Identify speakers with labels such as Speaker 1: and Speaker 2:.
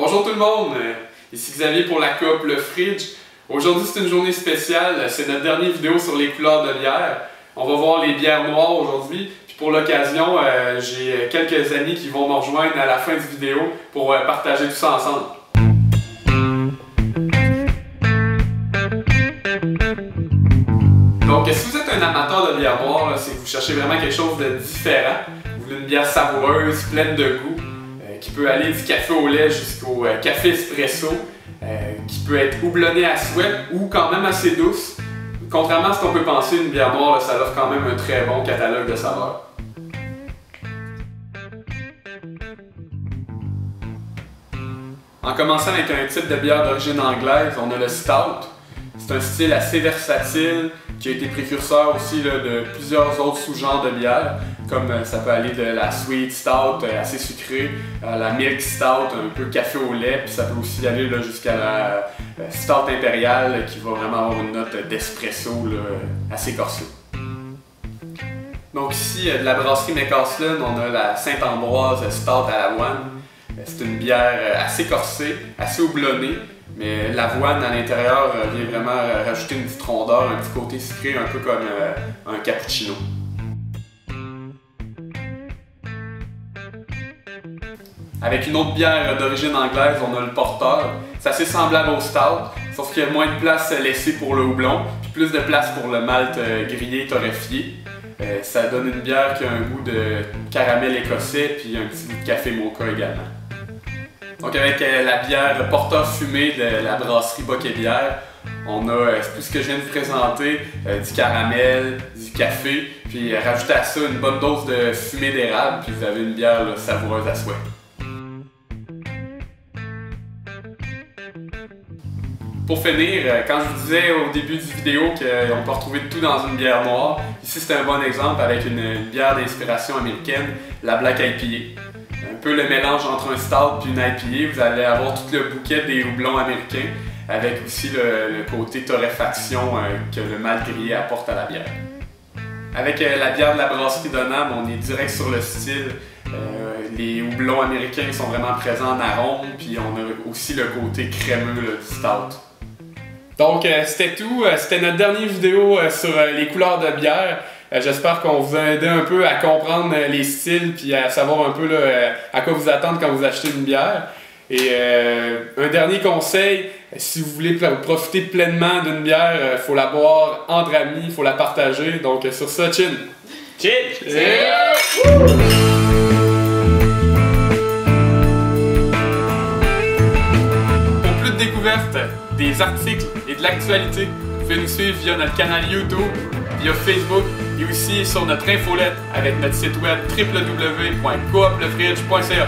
Speaker 1: Bonjour tout le monde, ici Xavier pour la coop Le Fridge. Aujourd'hui c'est une journée spéciale, c'est notre dernière vidéo sur les couleurs de bière. On va voir les bières noires aujourd'hui. Puis pour l'occasion, j'ai quelques amis qui vont me rejoindre à la fin de la vidéo pour partager tout ça ensemble. Donc si vous êtes un amateur de bière noire, c'est que vous cherchez vraiment quelque chose de différent. Vous voulez une bière savoureuse, pleine de goût, qui peut aller du café au lait jusqu'au café espresso, qui peut être houblonnée à souhait ou quand même assez douce. Contrairement à ce qu'on peut penser, une bière noire, ça offre quand même un très bon catalogue de saveurs. En commençant avec un type de bière d'origine anglaise, on a le stout. C'est un style assez versatile qui a été précurseur aussi là, de plusieurs autres sous-genres de bière, comme ça peut aller de la sweet stout assez sucrée, à la milk stout un peu café au lait, puis ça peut aussi aller jusqu'à la stout impériale qui va vraiment avoir une note d'espresso assez corsée. Donc ici, de la brasserie McCaslin, on a la Saint-Ambroise stout à l'avoine. C'est une bière assez corsée, assez houblonnée, mais l'avoine à l'intérieur vient vraiment rajouter une petite rondeur, un petit côté sucré, un peu comme un cappuccino. Avec une autre bière d'origine anglaise, on a le porter. C'est assez semblable au stout, sauf qu'il y a moins de place laissée pour le houblon, puis plus de place pour le malt grillé torréfié. Ça donne une bière qui a un goût de caramel écossais, puis un petit goût de café mocha également. Donc avec la bière porter fumée de la brasserie Bock et Bière, on a tout ce que je viens de vous présenter, du caramel, du café, puis rajouter à ça une bonne dose de fumée d'érable, puis vous avez une bière savoureuse à souhait. Pour finir, quand je vous disais au début du vidéo qu'on peut retrouver tout dans une bière noire, ici c'est un bon exemple avec une bière d'inspiration américaine, la Black IPA. Un peu le mélange entre un stout et une IPA, vous allez avoir tout le bouquet des houblons américains, avec aussi le côté torréfaction que le malt grillé apporte à la bière. Avec la bière de la brasserie Donham, on est direct sur le style. Les houblons américains sont vraiment présents en arôme, puis on a aussi le côté crémeux du stout. Donc c'était tout, c'était notre dernière vidéo sur les couleurs de bière. J'espère qu'on vous a aidé un peu à comprendre les styles puis à savoir un peu à quoi vous attendre quand vous achetez une bière. Et un dernier conseil, si vous voulez profiter pleinement d'une bière, il faut la boire entre amis, il faut la partager. Donc sur ça, chin!
Speaker 2: Chin!
Speaker 1: Pour plus de découvertes, des articles et de l'actualité, vous pouvez nous suivre via notre canal YouTube, via Facebook et aussi sur notre infolette avec notre site web www.cooplefridge.ca.